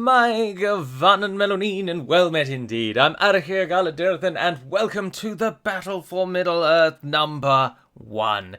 my Gavan and Melonin, and well met indeed. I'm Arachir Galadirthan, and welcome to the Battle for Middle-earth #1.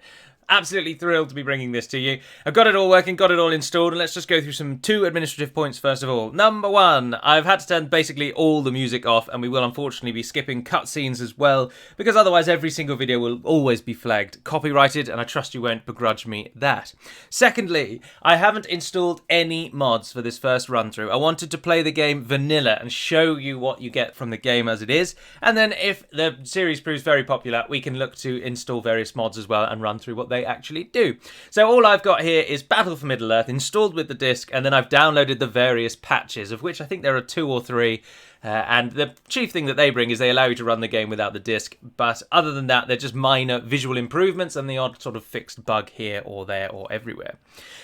Absolutely thrilled to be bringing this to you. I've got it all working, got it all installed, and let's just go through some 2 administrative points first of all. Number 1, I've had to turn basically all the music off, and we will unfortunately be skipping cutscenes as well, because otherwise every single video will always be flagged copyrighted, and I trust you won't begrudge me that. Secondly, I haven't installed any mods for this first run through. I wanted to play the game vanilla and show you what you get from the game as it is, and then if the series proves very popular, we can look to install various mods as well and run through what they actually do. So all I've got here is Battle for Middle-earth installed with the disc, and then I've downloaded the various patches, of which I think there are 2 or 3. And the chief thing that they bring is they allow you to run the game without the disc, but other than that, they're just minor visual improvements and the odd sort of fixed bug here or there or everywhere.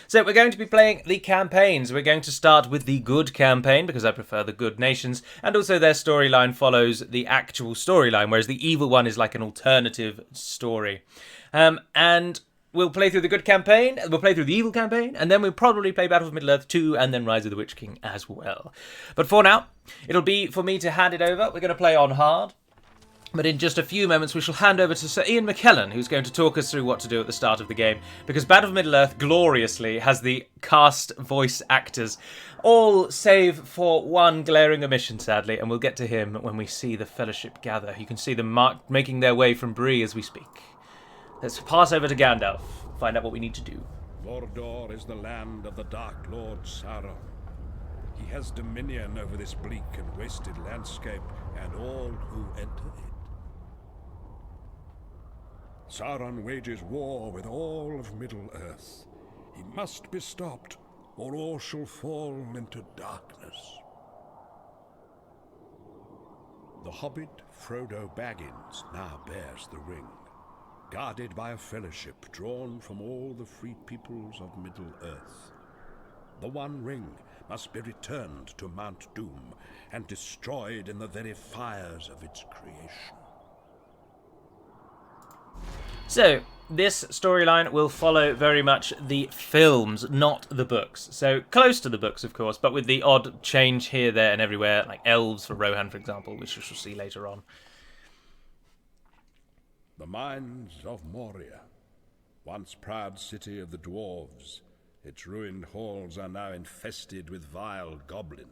So we're going to be playing the campaigns. We're going to start with the good campaign, because I prefer the good nations, and also their storyline follows the actual storyline, whereas the evil one is like an alternative story. And we'll play through the good campaign, we'll play through the evil campaign, and then we'll probably play Battle for Middle-earth 2 and then Rise of the Witch King as well. But for now, it'll be for me to hand it over. We're going to play on hard. But in just a few moments, we shall hand over to Sir Ian McKellen, who's going to talk us through what to do at the start of the game. Because Battle for Middle-earth gloriously has the cast voice actors, all save for one glaring omission, sadly, and we'll get to him when we see the Fellowship gather. You can see them making their way from Bree as we speak. Let's pass over to Gandalf, find out what we need to do. Mordor is the land of the Dark Lord Sauron. He has dominion over this bleak and wasted landscape and all who enter it. Sauron wages war with all of Middle-earth. He must be stopped, or all shall fall into darkness. The hobbit Frodo Baggins now bears the ring, guarded by a fellowship drawn from all the free peoples of Middle-earth. The One Ring must be returned to Mount Doom and destroyed in the very fires of its creation. So, this storyline will follow very much the films, not the books. So, close to the books, of course, but with the odd change here, there, and everywhere, like elves for Rohan, for example, which we shall see later on. The Mines of Moria, once proud city of the dwarves, its ruined halls are now infested with vile goblins.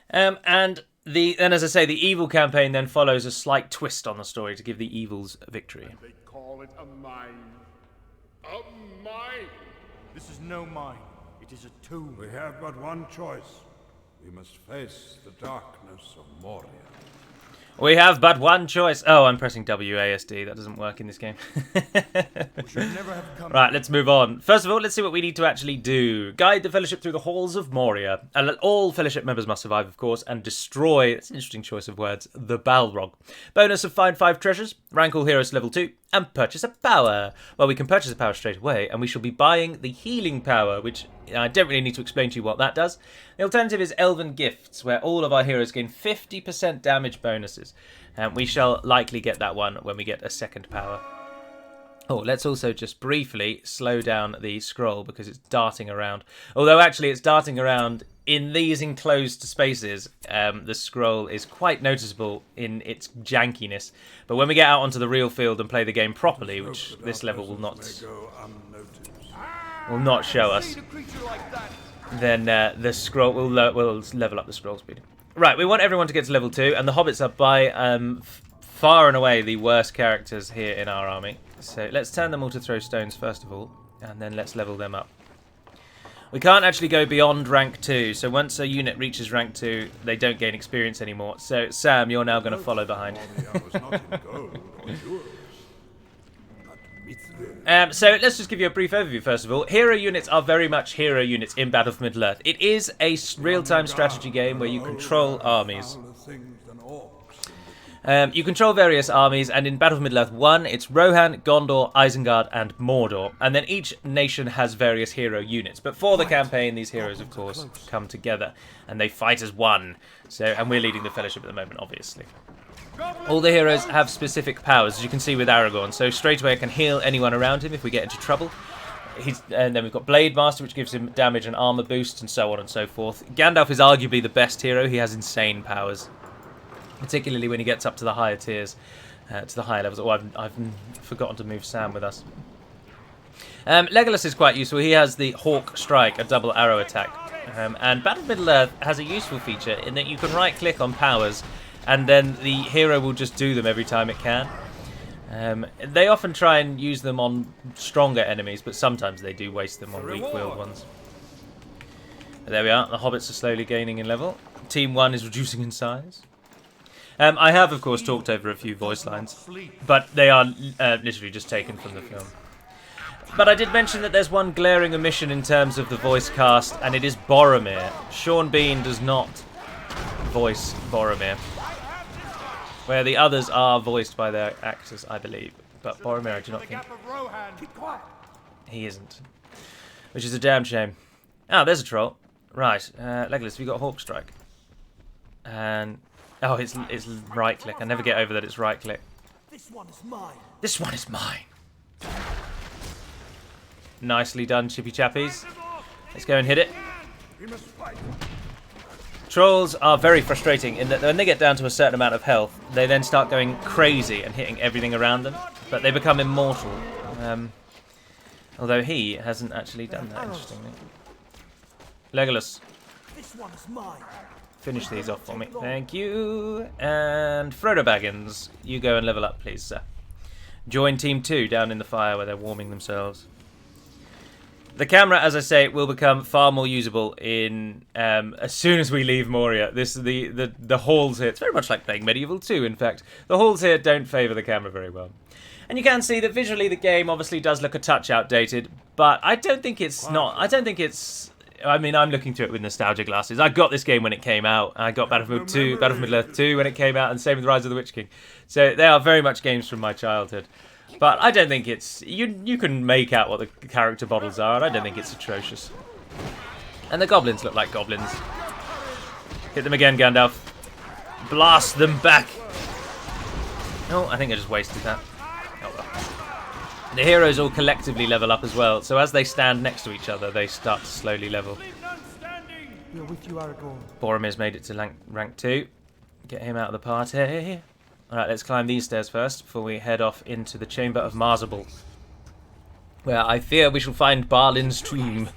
And as I say, the evil campaign then follows a slight twist on the story to give the evils a victory. And they call it a mine. A mine! This is no mine. It is a tomb. We have but one choice. We must face the darkness of Moria. We have but one choice. Oh, I'm pressing WASD. That doesn't work in this game. Right, let's move on. First of all, let's see what we need to actually do. Guide the Fellowship through the halls of Moria. And all Fellowship members must survive, of course, and destroy, that's an interesting choice of words, the Balrog. Bonus of find 5 treasures, rank all heroes to level 2, and purchase a power. Well, we can purchase a power straight away, and we shall be buying the healing power, which I don't really need to explain to you what that does. The alternative is Elven Gifts, where all of our heroes gain 50% damage bonuses. And we shall likely get that one when we get a second power. Oh, let's also just briefly slow down the scroll because it's darting around. Although actually it's darting around in these enclosed spaces. The scroll is quite noticeable in its jankiness. But when we get out onto the real field and play the game properly, which this level will not show us, then the scroll will level up the scroll speed. Right, we want everyone to get to level 2, and the hobbits are by far and away the worst characters here in our army. So let's turn them all to throw stones first of all, and then let's level them up. We can't actually go beyond rank 2, so once a unit reaches rank 2, they don't gain experience anymore. So Sam, you're now going to follow behind. So let's just give you a brief overview first of all. Hero units are very much hero units in Battle for Middle-earth. It is a real-time strategy game where you control armies. You control various armies, and in Battle for Middle-earth 1, it's Rohan, Gondor, Isengard, and Mordor. And then each nation has various hero units. But for the campaign, these heroes, of course, come together, and they fight as one. So, and we're leading the Fellowship at the moment, obviously. All the heroes have specific powers, as you can see with Aragorn. So straight away I can heal anyone around him if we get into trouble. And then we've got Blade Master, which gives him damage and armor boost, and so on and so forth. Gandalf is arguably the best hero. He has insane powers, particularly when he gets up to the higher tiers, to the higher levels. Oh, I've forgotten to move Sam with us. Legolas is quite useful. He has the Hawk Strike, a double arrow attack. And Battle of Middle-earth has a useful feature in that you can right-click on powers, and then the hero will just do them every time it can. They often try and use them on stronger enemies, but sometimes they do waste them on weak-willed ones. But there we are. The hobbits are slowly gaining in level. Team 1 is reducing in size. I have, of course, talked over a few voice lines, but they are literally just taken from the film. But I did mention that there's one glaring omission in terms of the voice cast, and it is Boromir. Sean Bean does not voice Boromir, where the others are voiced by their actors, I believe. But Boromir, I do not think he isn't, which is a damn shame. Ah, there's a troll. Right, Legolas, have you got Hawk Strike? And oh, it's right click. I never get over that it's right click. This one is mine. This one is mine. Nicely done, Chippy Chappies. Let's go and hit it. Trolls are very frustrating in that when they get down to a certain amount of health, they then start going crazy and hitting everything around them, but they become immortal. Although he hasn't actually done that, interestingly. Legolas, This one is mine. finish these off for me. Thank you. And Frodo Baggins, you go and level up, please, sir. Join Team 2 down in the fire where they're warming themselves. The camera, as I say, will become far more usable in as soon as we leave Moria. The halls here, it's very much like playing Medieval 2, in fact. The halls here don't favour the camera very well. And you can see that visually the game obviously does look a touch outdated, but I don't think it's not. I don't think it's... I mean, I'm looking through it with nostalgia glasses. I got this game when it came out. I got Battlefield 2, Battle of Middle-earth 2 when it came out, and same with Rise of the Witch King. So they are very much games from my childhood. But I don't think it's... You can make out what the character models are, and I don't think it's atrocious. And the goblins look like goblins. Hit them again, Gandalf. Blast them back. Oh, I think I just wasted that. Oh well. The heroes all collectively level up as well, so as they stand next to each other, they start to slowly level. We are with you, Aragorn. Boromir's made it to rank 2. Get him out of the party. Alright, let's climb these stairs first before we head off into the Chamber of Marzabul, where I fear we shall find Balin's tomb.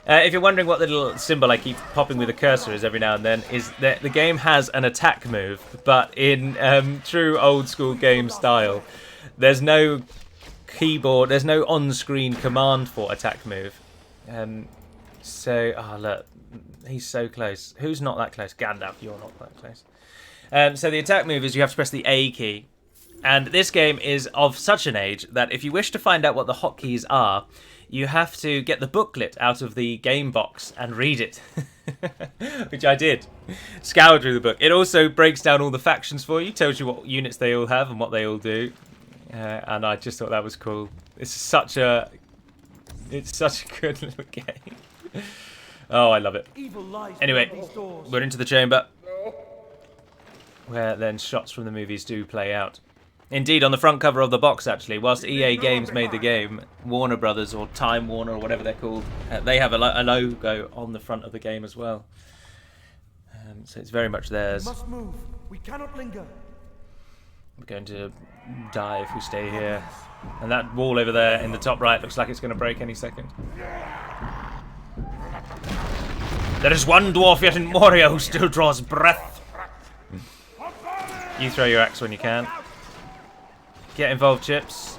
If you're wondering what the little symbol I keep popping with a cursor is every now and then, is that the game has an attack move, but in true old school game style, there's no keyboard, there's no on-screen command for attack move. Oh look, he's so close. Who's not that close? Gandalf, you're not that close. So the attack move is you have to press the A key. And this game is of such an age that if you wish to find out what the hotkeys are, you have to get the booklet out of the game box and read it. Which I did. Scoured through the book. It also breaks down all the factions for you, tells you what units they all have and what they all do. And I just thought that was cool. It's such a good little game. Oh, I love it. Anyway, we're into the chamber, where then shots from the movies do play out. Indeed, on the front cover of the box, actually, whilst EA Games made the game, Warner Brothers, or Time Warner, or whatever they're called, they have a logo on the front of the game as well. So it's very much theirs. We must move. We cannot linger. We're going to die if we stay here. And that wall over there in the top right looks like it's going to break any second. There is one dwarf yet in Moria who still draws breath. You throw your axe when you can. Get involved, Chips.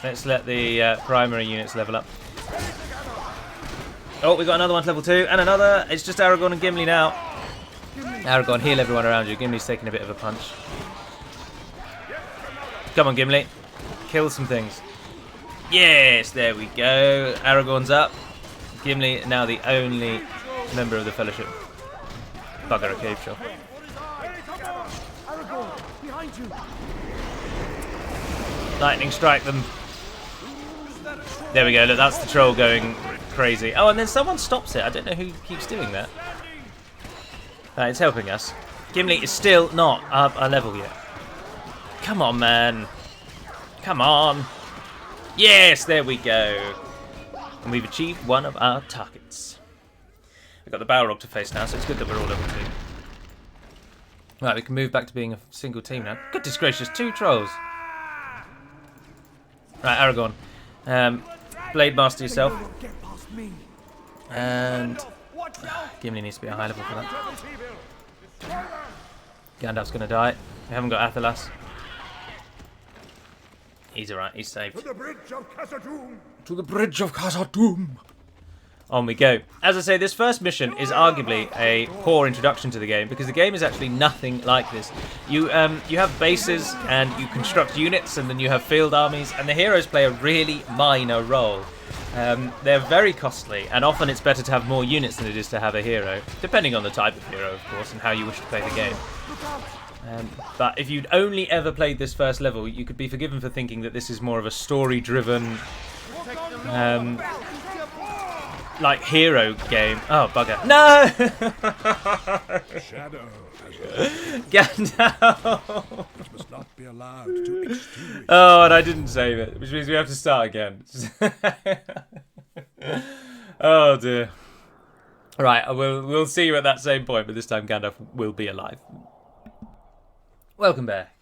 Let's let the primary units level up. Oh, we got another one to level 2, and another. It's just Aragorn and Gimli now. Aragorn, heal everyone around you. Gimli's taking a bit of a punch. Come on, Gimli. Kill some things. Yes, there we go. Aragorn's up. Gimli now the only member of the Fellowship. Bugger a cave shell. Aragorn, behind you. Lightning strike them. There we go. Look, that's the troll going crazy. Oh, and then someone stops it. I don't know who keeps doing that. It's helping us. Gimli is still not up a level yet. Come on, man. Come on. Yes, there we go. And we've achieved one of our targets. We've got the Balrog to face now, so it's good that we're all level 2. Right, we can move back to being a single team now. Goodness gracious, 2 trolls. Right, Aragorn. Blade Master yourself. Get past me. And Gimli needs to be a high level for that. Gandalf's going to die. We haven't got Athelas. He's alright, he's saved. To the bridge of Khazad-dûm. To the bridge of Khazad-dûm. On we go. As I say, this first mission is arguably a poor introduction to the game because the game is actually nothing like this. You have bases and you construct units and then you have field armies and the heroes play a really minor role. They're very costly and often it's better to have more units than it is to have a hero, depending on the type of hero, of course, and how you wish to play the game. But if you'd only ever played this first level, you could be forgiven for thinking that this is more of a story-driven, like hero game. Oh, bugger! No! Shadow Gandalf! which must not be allowed to extinguish. Oh, and I didn't save it, which means we have to start again. Oh dear. Right, we'll see you at that same point, but this time Gandalf will be alive. Welcome back.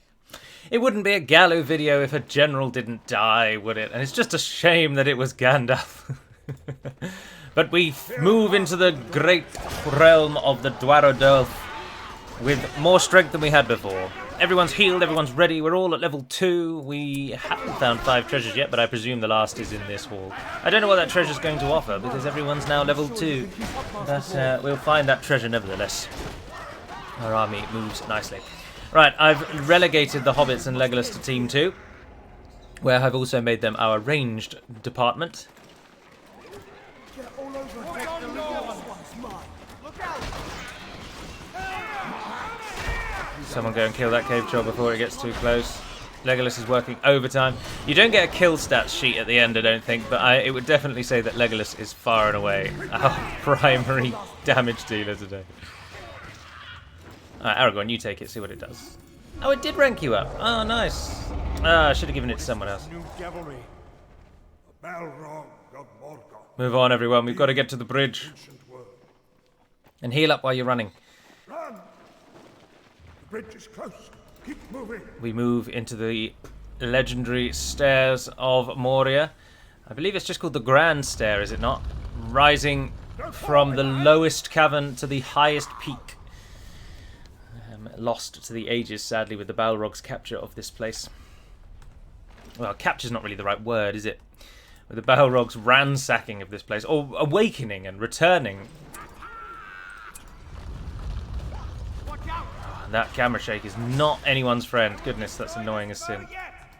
It wouldn't be a Gallo video if a general didn't die, would it? And it's just a shame that it was Gandalf. But we move into the great realm of the Dwarrodolf with more strength than we had before. Everyone's healed, everyone's ready, we're all at level 2. We haven't found 5 treasures yet, but I presume the last is in this hall. I don't know what that treasure's going to offer, because everyone's now level 2. But we'll find that treasure nevertheless. Our army moves nicely. Right, I've relegated the Hobbits and Legolas to Team 2, where I've also made them our ranged department. Get all over it. This one's mine. Look out! Someone go and kill that cave troll before it gets too close. Legolas is working overtime. You don't get a kill stats sheet at the end, I don't think, but it would definitely say that Legolas is far and away our primary damage dealer today. Alright, Aragorn, you take it, see what it does. Oh, it did rank you up. Oh, nice. I should have given it to someone else. New devilry. Balrog of Morgoth. Move on, everyone. We've got to get to the bridge. Ancient world. And heal up while you're running. Run! The bridge is close. Keep moving. We move into the legendary stairs of Moria. I believe it's just called the Grand Stair, is it not? Rising from the lowest cavern to the highest peak. Lost to the ages, sadly, with the Balrog's capture of this place. Well, capture's not really the right word, is it? With the Balrog's ransacking of this place, or awakening and returning. Oh, that camera shake is not anyone's friend. Goodness, that's annoying as sin.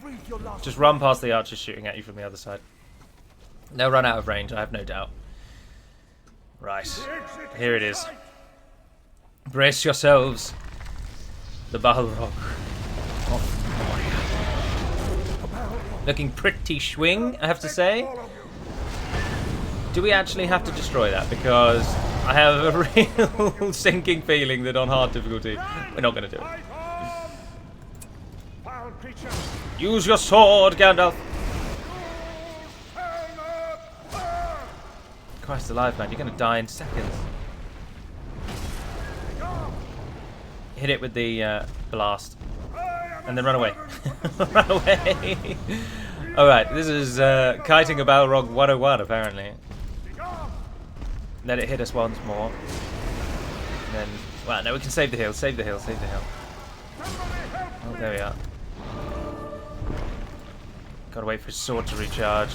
Breathe your last. Just run past the archers shooting at you from the other side. They'll run out of range, I have no doubt. Right, here it is. Brace yourselves. The Balrog of Moria. Looking pretty schwing, I have to say. Do we actually have to destroy that? Because I have a real sinking feeling that on hard difficulty, we're not going to do it. Use your sword, Gandalf. Christ alive, man, you're going to die in seconds. Hit it with the blast. And then run away. Run away! Alright, this is kiting a Balrog 101 apparently. Let it hit us once more. And then, well, no, we can save the hill, save the hill, save the hill. Oh, there we are. Gotta wait for his sword to recharge.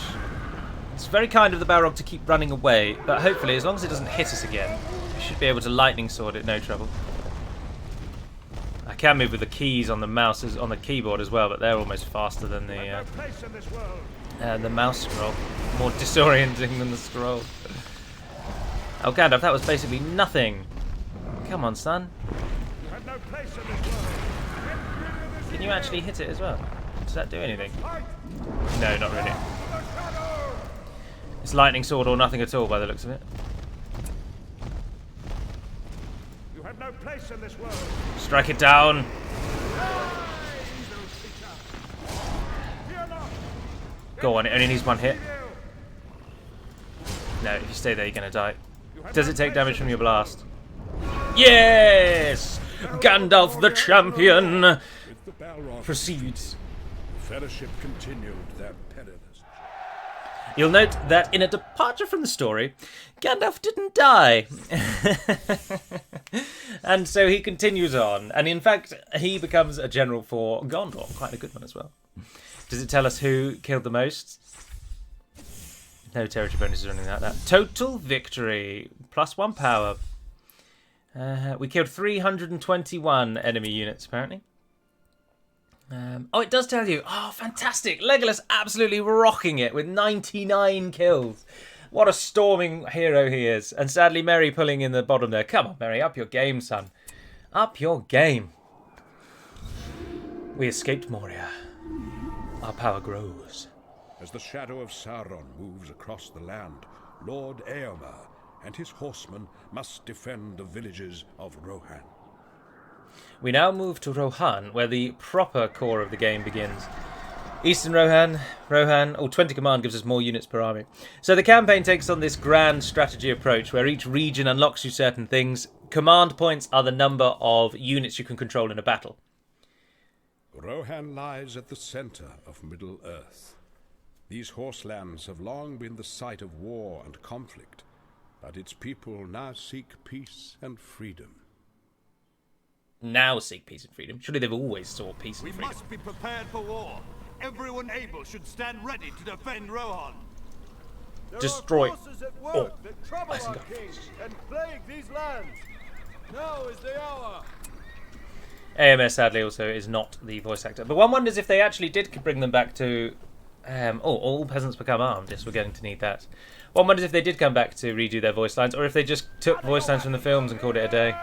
It's very kind of the Balrog to keep running away, but hopefully, as long as it doesn't hit us again, we should be able to lightning sword it, no trouble. I can move with the keys on the mouse, on the keyboard as well, but they're almost faster than the mouse scroll. More disorienting than the scroll. Oh, Gandalf, that was basically nothing. Come on, son. Can you actually hit it as well? Does that do anything? No, not really. It's lightning sword or nothing at all by the looks of it. You have no place in this world. Strike it down. Go on, it only needs one hit. No, if you stay there, you're going to die. Does it take damage from your blast? Yes! Gandalf the champion With the Balrog proceeds. the Fellowship continued their perilous. You'll note that in a departure from the story, Gandalf didn't die. And so he continues on. And in fact, he becomes a general for Gondor. Quite a good one as well. Does it tell us who killed the most? No territory bonuses or anything like that. Total victory. +1 power. We killed 321 enemy units, apparently. Oh, it does tell you. Oh, fantastic. Legolas absolutely rocking it with 99 kills. What a storming hero he is. And sadly, Merry pulling in the bottom there. Come on, Merry, up your game, son. Up your game. We escaped Moria. Our power grows. As the shadow of Sauron moves across the land, Lord Eomer and his horsemen must defend the villages of Rohan. We now move to Rohan, where the proper core of the game begins. Eastern Rohan, 20 command gives us more units per army. So the campaign takes on this grand strategy approach, where each region unlocks you certain things. Command points are the number of units you can control in a battle. Rohan lies at the center of Middle-earth. These horselands have long been the site of war and conflict, but its people now seek peace and freedom. Now seek peace and freedom. Surely they've always sought peace and We freedom. must be prepared for war. Everyone able should stand ready to defend Rohan. Destroy. At work Oh, that trouble I think our king and plague these lands. Now is the hour. AMS sadly also is not the voice actor. But one wonders if they actually did bring them back to... all peasants become armed. Yes, we're going to need that. One wonders if they did come back to redo their voice lines, or if they just took voice lines from the films and called it a day.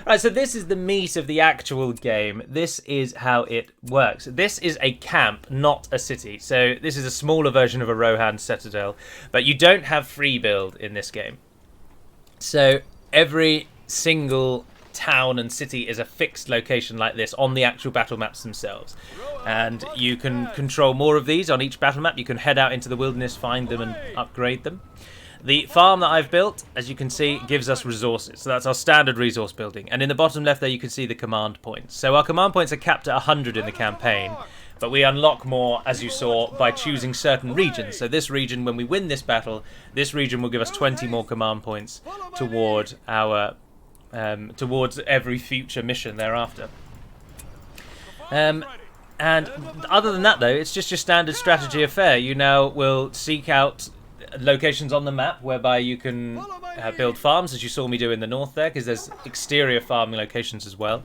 Right, so this is the meat of the actual game. This is how it works. This is a camp, not a city. So this is a smaller version of a Rohan citadel, but you don't have free build in this game. So every single town and city is a fixed location like this on the actual battle maps themselves. And you can control more of these on each battle map. You can head out into the wilderness, find them and upgrade them. The farm that I've built, as you can see, gives us resources. So that's our standard resource building. And in the bottom left there, you can see the command points. So our command points are capped at 100 in the campaign. But we unlock more, as you saw, by choosing certain regions. So this region, when we win this battle, this region will give us 20 more command points toward our, towards every future mission thereafter. And other than that, though, it's just your standard strategy affair. You now will seek out locations on the map whereby you can build farms, as you saw me do in the north there, because there's exterior farming locations as well.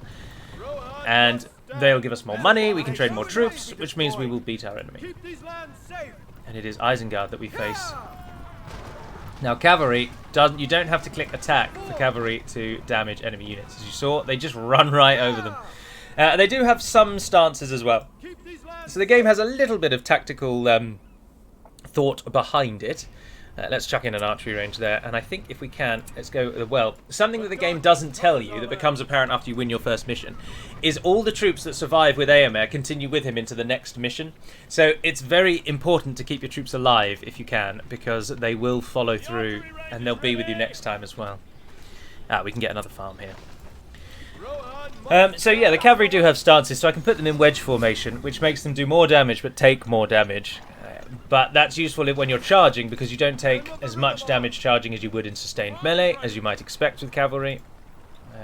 And they'll give us more money, we can trade more troops, which means we will beat our enemy. And it is Isengard that we face. Now cavalry, you don't have to click attack for cavalry to damage enemy units. As you saw, they just run right over them. They do have some stances as well. So the game has a little bit of tactical thought behind it. Let's chuck in an archery range there, and I think if we can, let's go, well, something that the game doesn't tell you, that becomes apparent after you win your first mission, is all the troops that survive with Eomer continue with him into the next mission. So it's very important to keep your troops alive if you can, because they will follow through, and they'll be with you next time as well. We can get another farm here. So yeah, the cavalry do have stances, so I can put them in wedge formation, which makes them do more damage but take more damage. But that's useful when you're charging, because you don't take as much damage charging as you would in sustained melee, as you might expect with cavalry.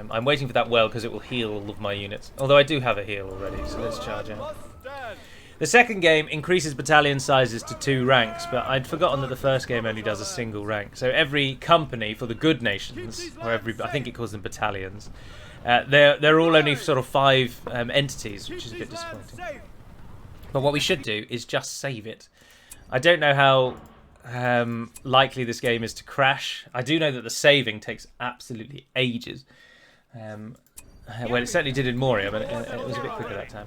I'm waiting for that well because it will heal all of my units. Although I do have a heal already, so let's charge out. The second game increases battalion sizes to 2 ranks, but I'd forgotten that the first game only does a single rank. So every company for the good nations, or I think it calls them battalions, they're all only sort of 5 entities, which is a bit disappointing. But what we should do is just save it. I don't know how likely this game is to crash. I do know that the saving takes absolutely ages. Well, it certainly did in Moria, but it was a bit quicker that time.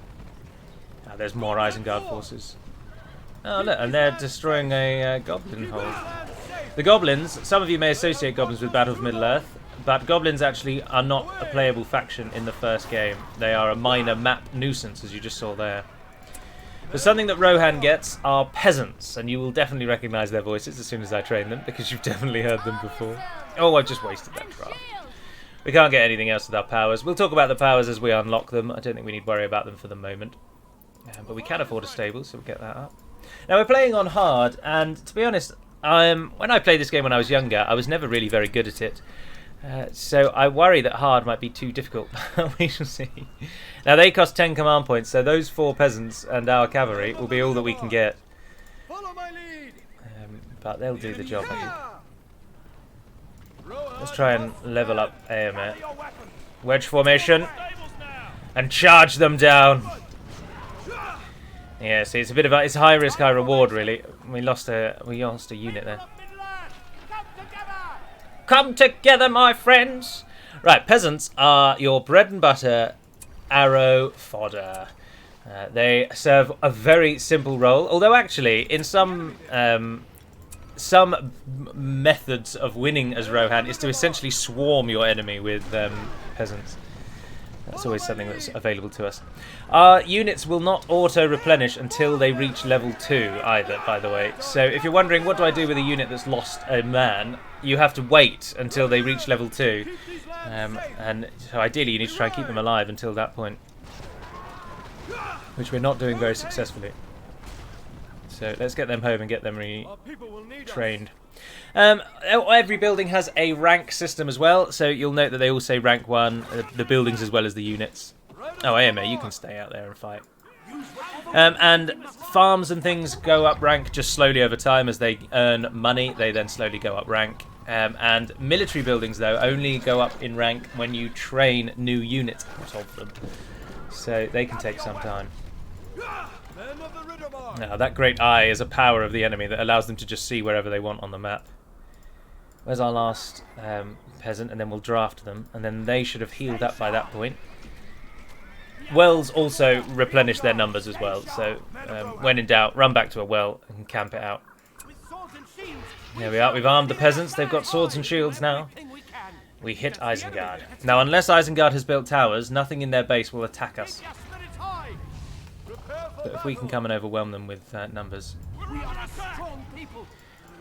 There's more Isengard forces. Oh, look, and they're destroying a goblin hold. The goblins, some of you may associate goblins with Battle of Middle-earth, but goblins actually are not a playable faction in the first game. They are a minor map nuisance, as you just saw there. But something that Rohan gets are peasants, and you will definitely recognise their voices as soon as I train them, because you've definitely heard them before. Oh, I've just wasted that draft. We can't get anything else with our powers. We'll talk about the powers as we unlock them. I don't think we need to worry about them for the moment. But we can afford a stable, so we'll get that up. Now, we're playing on hard, and to be honest, when I played this game when I was younger, I was never really very good at it. So I worry that hard might be too difficult. We shall see. Now, they cost 10 command points, so those 4 peasants and our cavalry will be all that we can get. But they'll do the job, I think. Let's try and level up AMA. Wedge formation. And charge them down. Yeah, see, it's a bit of it's high risk, high reward, really. We lost a unit there. Come together, my friends. Right, peasants are your bread and butter arrow fodder. They serve a very simple role, although actually, in some methods of winning as Rohan is to essentially swarm your enemy with peasants. That's always something that's available to us. Our units will not auto-replenish until they reach level 2 either, by the way. So if you're wondering, what do I do with a unit that's lost a man, you have to wait until they reach level 2. And so ideally you need to try and keep them alive until that point. Which we're not doing very successfully. So let's get them home and get them retrained. Every building has a rank system as well, so you'll note that they all say rank 1, the buildings as well as the units. Oh, AMA, you can stay out there and fight. And farms and things go up rank just slowly over time as they earn money. They then slowly go up rank. And military buildings, though, only go up in rank when you train new units out of them. So they can take some time. Now, that great eye is a power of the enemy that allows them to just see wherever they want on the map. Where's our last peasant? And then we'll draft them. And then they should have healed up by that point. Wells also replenish their numbers as well. So when in doubt, run back to a well and camp it out. There we are. We've armed the peasants. They've got swords and shields now. We hit Isengard. Now, unless Isengard has built towers, nothing in their base will attack us. But if we can come and overwhelm them with numbers.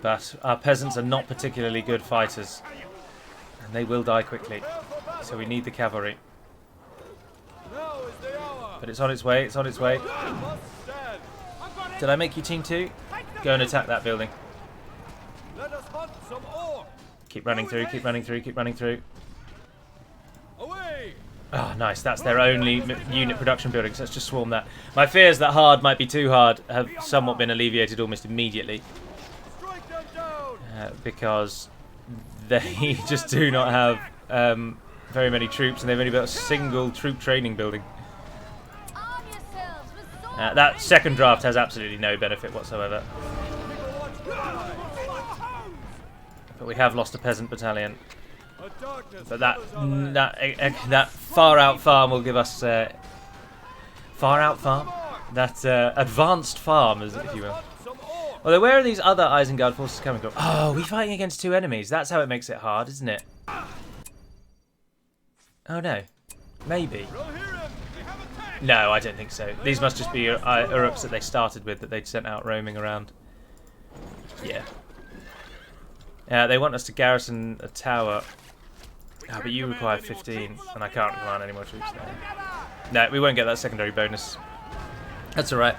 But our peasants are not particularly good fighters. And they will die quickly. So we need the cavalry. But it's on its way, it's on its way. Did I make you team 2? Go and attack that building. Keep running through, keep running through, keep running through. Oh, nice. That's their only unit production building, so let's just swarm that. My fears that hard might be too hard have somewhat been alleviated almost immediately. Because they just do not have very many troops, and they've only built a single troop training building. That second draft has absolutely no benefit whatsoever. But we have lost a peasant battalion. But that far out farm will give us far out farm. That advanced farm, if you will. Although where are these other Isengard forces coming from? Oh, we're fighting against 2 enemies. That's how it makes it hard, isn't it? Oh no, maybe. No, I don't think so. These must just be Uruks that they started with that they'd sent out roaming around. Yeah. They want us to garrison a tower. Oh, but you require 15, and I can't command any more troops there. No, we won't get that secondary bonus. That's alright.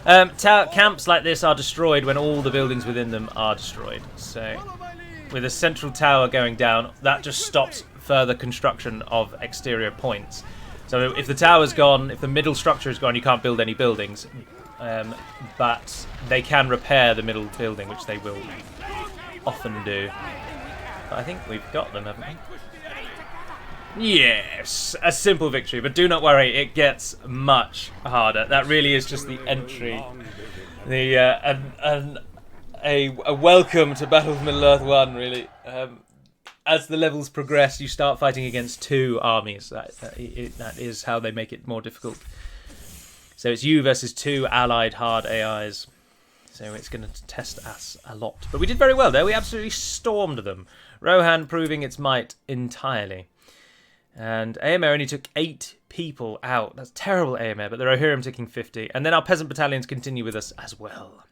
Camps like this are destroyed when all the buildings within them are destroyed. So, with a central tower going down, that just stops further construction of exterior points. So if the tower's gone, if the middle structure is gone, you can't build any buildings. But they can repair the middle building, which they will often do. But I think we've got them, haven't we? Yes, a simple victory, but do not worry, it gets much harder. That really is just the entry. A welcome to Battle of Middle-earth 1, really. As the levels progress, you start fighting against 2 armies. That is how they make it more difficult. So it's you versus 2 allied hard AIs. So it's going to test us a lot. But we did very well there. We absolutely stormed them. Rohan proving its might entirely. And AMA only took 8 people out. That's terrible AMR, but the Rohirrim taking 50. And then our peasant battalions continue with us as well.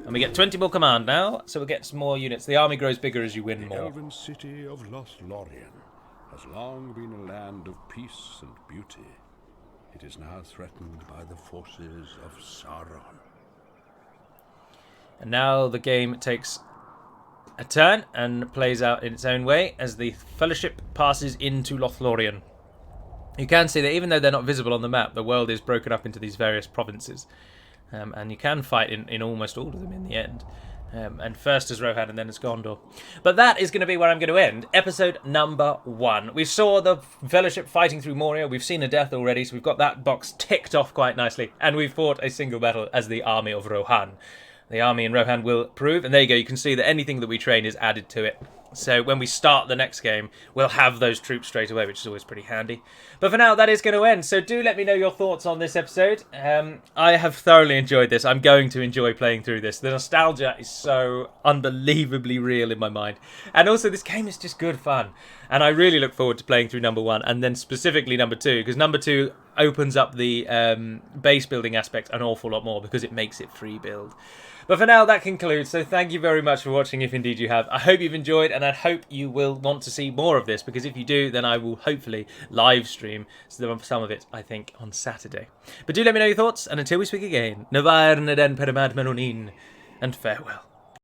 And we get 20 more command now, so we'll get some more units. The army grows bigger as you win The more. elven city of Lothlorien has long been a land of peace and beauty. It is now threatened by the forces of Sauron. And now the game takes a turn and plays out in its own way as the Fellowship passes into Lothlorien. You can see that even though they're not visible on the map, the world is broken up into these various provinces. And you can fight in almost all of them in the end. And first as Rohan and then as Gondor. But that is going to be where I'm going to end episode number 1. We saw the Fellowship fighting through Moria. We've seen a death already, so we've got that box ticked off quite nicely. And we've fought a single battle as the army of Rohan. The army in Rohan will prove, and there you go, you can see that anything that we train is added to it. So when we start the next game, we'll have those troops straight away, which is always pretty handy. But for now, that is going to end. So do let me know your thoughts on this episode. I have thoroughly enjoyed this. I'm going to enjoy playing through this. The nostalgia is so unbelievably real in my mind. And also, this game is just good fun. And I really look forward to playing through number 1, and then specifically number 2, because number 2 opens up the base building aspect an awful lot more, because it makes it free build. But for now, that concludes. So thank you very much for watching, if indeed you have. I hope you've enjoyed, and I hope you will want to see more of this, because if you do, then I will hopefully live stream some of it, I think, on Saturday. But do let me know your thoughts, and until we speak again, Navarn Eden Perimad Melonin, and farewell.